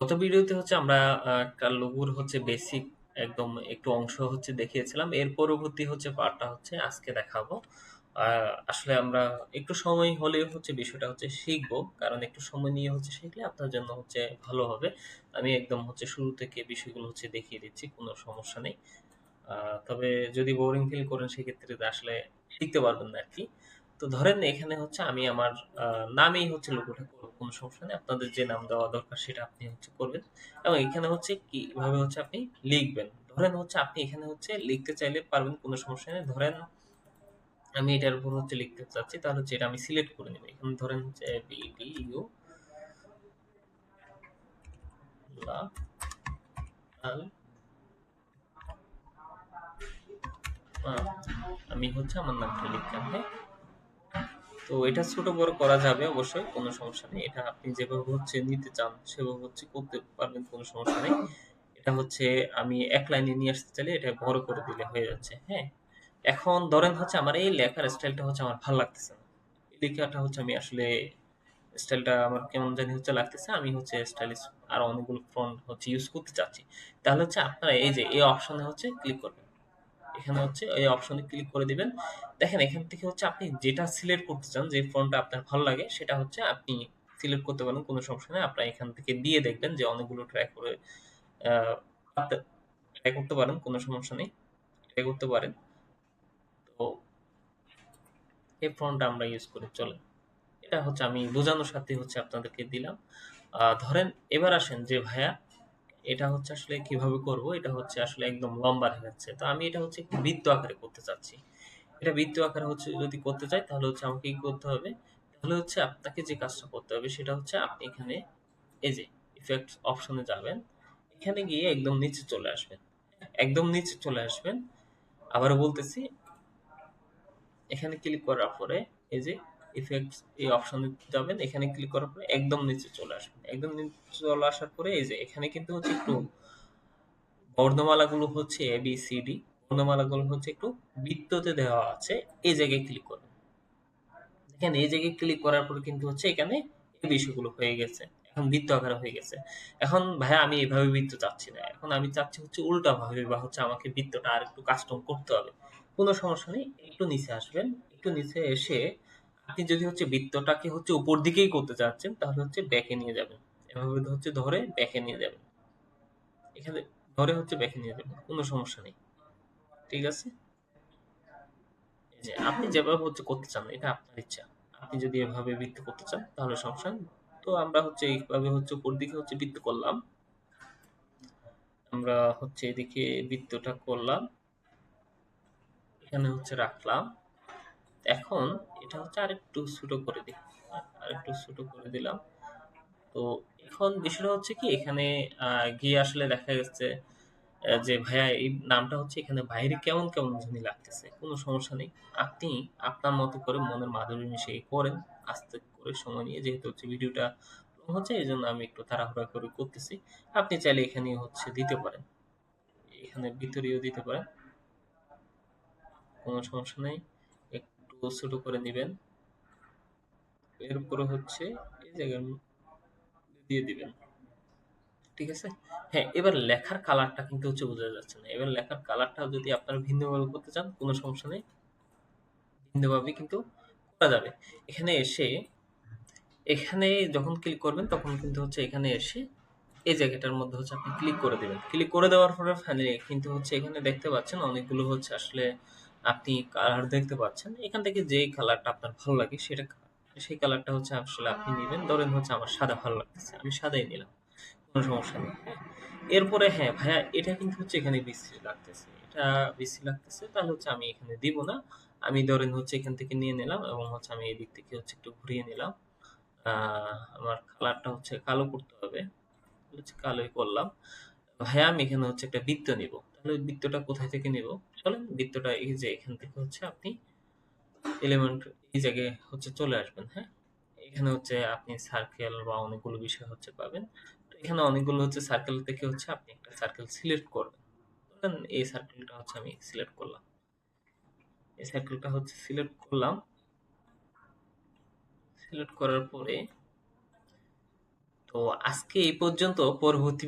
গত ভিডিওতে হচ্ছে আমরা একটা লোগোর হচ্ছে বেসিক একদম একটু অংশ হচ্ছে দেখিয়েছিলাম। এর পরবর্তী হচ্ছে পার্টটা হচ্ছে আজকে দেখাবো। আসলে আমরা একটু সময় হলেও হচ্ছে বিষয়টা হচ্ছে শিখবো, কারণ একটু সময় নিয়ে হচ্ছে শিখলে আপনার জন্য হচ্ছে ভালো হবে। আমি একদম হচ্ছে শুরু থেকে বিষয়গুলো হচ্ছে দেখিয়ে দিচ্ছি, কোনো সমস্যা নেই। তবে যদি বোরিং ফিল করেন সেক্ষেত্রে তো আসলে শিখতে পারবেন না আরকি। তো ধরেন এখানে হচ্ছে আমি আমার নামেই হচ্ছে লোগোটা করব। কোনো সমস্যা নেই। আপনাদের যে নাম দেওয়া দরকার সেটা আপনি হচ্ছে করবেন। এবং এখানে হচ্ছে কিভাবে হচ্ছে আপনি লিখবেন। ধরেন হচ্ছে আপনি এখানে হচ্ছে লিখতে চাইলে পারবেন, কোনো সমস্যা নেই। ধরেন আমি এটার উপর হচ্ছে লিখতে চাচ্ছি, তাহলে হচ্ছে এটা আমি সিলেক্ট করে নেব। এখানে ধরেন হচ্ছে বিডিইউ লা আল আ আমি হচ্ছে আমার নামটা লিখলাম, হ্যাঁ? তো এটা ছোট বড় করা যাবে অবশ্যই, কোনো সমস্যা নেই। এটা আপনি যেভাবে হচ্ছে নিতে চান সেভাবে হচ্ছে করতে পারবেন, কোনো সমস্যা নেই। এটা হচ্ছে আমি এক লাইনে নিয়ে আসতে চাইলে এটা বড় করে দিলে হয়ে যাচ্ছে, হ্যাঁ? এখন ধরেন হচ্ছে আমার এই লেখার স্টাইলটা হচ্ছে আমার ভাল লাগতেছে না। এই লেখাটা হচ্ছে আমি আসলে স্টাইলটা আমার কেমন জানি হচ্ছে লাগতেছে। আমি হচ্ছে স্টাইলিশ আরো অনেকগুলো ফন্ট হচ্ছে ইউজ করতে চাচ্ছি। তাহলে হচ্ছে আপনারা এই যে এই অপশনে হচ্ছে ক্লিক করবেন। এখানে হচ্ছে এই অপশনে ক্লিক করে দিবেন। দেখেন এখান থেকে হচ্ছে আপনি যেটা সিলেক্ট করতে চান, যে ফন্টটা আপনার ভালো লাগে সেটা হচ্ছে আপনি সিলেক্ট করতে পারেন, কোনো সমস্যা নেই। আপনারা এখান থেকে দিয়ে দেখবেন যে অনেকগুলো ট্রাই করে আ আপনি ট্রাই করতে পারেন, কোনো সমস্যা নেই। ট্রাই করতে পারেন। তো এই ফন্টটা আমরা ইউজ করি, চলেন। এটা হচ্ছে আমি বোঝানোর সাথে হচ্ছে আপনাদেরকে দিলাম। ধরেন এবার আসেন যে ভাইয়া এটা হচ্ছে আসলে কিভাবে করব, এটা হচ্ছে আসলে একদম লম্বা দেখাচ্ছে। তো আমি এটা হচ্ছে একটু বৃত্ত আকারে করতে চাচ্ছি। এটা বৃত্ত আকারে হচ্ছে যদি করতে চাই তাহলে হচ্ছে আমাকে কি করতে হবে? তাহলে হচ্ছে আপনাকে যে কাজটা করতে হবে সেটা হচ্ছে আপনি এখানে এই যে ইফেক্টস অপশনে যাবেন। এখানে গিয়ে একদম নিচে চলে আসবেন। একদম নিচে চলে আসবেন। আবারও বলতেছি, এখানে ক্লিক করার পরে এই যে ইফেক্টস এই অপশনে যাবেন। এখানে ক্লিক করার পরে একদম নিচে চলে আসবেন। একদম নিচে চলে আসার পরে এই যে এখানে কিন্তু হচ্ছে একটু বর্ণমালাগুলো হচ্ছে এ বি সি ডি, বর্ণমালাগুলো হচ্ছে একটু বৃত্ততে দেওয়া আছে। এই জায়গায় ক্লিক করবেন। দেখেন এই জায়গায় ক্লিক করার পর কিন্তু হচ্ছে এখানে এই বিষয়গুলো হয়ে গেছে। এখন বৃত্ত আকারে হয়ে গেছে। এখন ভাইয়া আমি এভাবে বৃত্ত চাচ্ছি না। এখন আমি চাচ্ছি হচ্ছে উল্টা ভাবে, বা হচ্ছে আমাকে বৃত্তটা আর একটু কাস্টম করতে হবে। কোনো সমস্যা নেই। একটু নিচে আসবেন। একটু নিচে এসে আপনি যদি হচ্ছে বৃত্তটাকে হচ্ছে উপর দিকেই করতে চাচ্ছেন তাহলে হচ্ছে ব্যাকে নিয়ে যাবেন। এভাবে হচ্ছে ধরে ব্যাকে নিয়ে যাবেন। এখানে ধরে হচ্ছে ব্যাকে নিয়ে যাবেন। কোনো সমস্যা নেই। ঠিক আছে? এই যে আপনি যেভাবে হচ্ছে করতে চান এটা আপনার ইচ্ছা। আপনি যদি এভাবে বৃত্ত করতে চান তাহলে সমস্যা নেই। তো আমরা হচ্ছে এইভাবে হচ্ছে উপর দিকে হচ্ছে বৃত্ত করলাম। আমরা হচ্ছে এদিকে বৃত্তটা করলাম। এখানে হচ্ছে রাখলাম। এখন এটা হচ্ছে আরেকটু ছোট করে দিই। আরেকটু ছোট করে দিলাম। তো এখন বিষয়টা হচ্ছে কি, এখানে গিয়ে আসলে দেখা গেছে যে ভাইয়া এই নামটা হচ্ছে এখানে বাইরে কেমন কেমন জানি লাগতেছে। কোনো সমস্যা নেই। আপনি আপনার মতো করে মনের মাধুরী মিশিয়ে করেন, আস্তে করে সময় নিয়ে। যেহেতু হচ্ছে ভিডিওটা লং হচ্ছে এইজন্য আমি একটু তাড়াহুড়া করে করতেছি। আপনি চাইলে এখানে হচ্ছে দিতে পারেন। এখানে ভিতরেও দিতে পারেন। কোনো সমস্যা নেই। একটু ছোট করে নিবেন। এরপরে হচ্ছে এই জায়গায় দিয়ে দিবেন। ঠিক আছে? হ্যাঁ, এবার লেখার কালারটা কিন্তু হচ্ছে বোঝা যাচ্ছে না। এবার লেখার কালারটা যদি আপনারা ভিন্নভাবে করতে চান, কোনো সমস্যা নেই। ভিন্নভাবে কিন্তু করা যাবে। এখানে এসে এখানে যখন ক্লিক করবেন তখন কিন্তু হচ্ছে এখানে এসে এই জায়গাটার মধ্যে হচ্ছে আপনি ক্লিক করে দিবেন। ক্লিক করে দেওয়ার পরে ফাইনালি কিন্তু হচ্ছে এখানে দেখতে পাচ্ছেন অনেকগুলো হচ্ছে আসলে আপনি কালার দেখতে পাচ্ছেন। এখান থেকে যেই কালারটা আপনার ভালো লাগে সেটা সেই কালারটা হচ্ছে আসলে আপনি নিবেন। ধরেন হচ্ছে আমার সাদা ভালো লাগতেছে। আমি সাদাই নিলাম। কোনো সমস্যা নেই। হ্যাঁ? এরপরে হ্যাঁ, ভাইয়া এটা কিন্তু হচ্ছে এখানে বিশ্রী লাগতেছে। এটা বিশ্রী লাগতেছে, তাহলে হচ্ছে আমি এখানে দিব না। আমি ধরেন হচ্ছে এখান থেকে নিয়ে নিলাম এবং হচ্ছে আমি এদিক থেকে হচ্ছে একটু ঘুরিয়ে নিলাম। আমার কালারটা হচ্ছে কালো করতে হবে। হচ্ছে কালোই করলাম। ভাইয়া আমি এখানে হচ্ছে একটা বৃত্ত নিব। তাহলে ওই বৃত্তটা কোথায় থেকে নিব? চলেন বৃত্তটা এই যে এখান থেকে হচ্ছে আপনি এলিমেন্ট এই জায়গায় হচ্ছে চলে আসবেন, হ্যাঁ? এখানে হচ্ছে আপনি সার্কেল বা অনেকগুলো বিষয় হচ্ছে পাবেন। তো এখানে অনেকগুলো হচ্ছে সার্কেল থেকে হচ্ছে আপনি একটা সার্কেল সিলেক্ট করবেন। ধরেন এই সার্কেলটা হচ্ছে আমি সিলেক্ট করলাম। এই সার্কেলটা হচ্ছে সিলেক্ট করলাম। সিলেক্ট করার পরে তো আজকে এই পর্যন্ত। পরবর্তী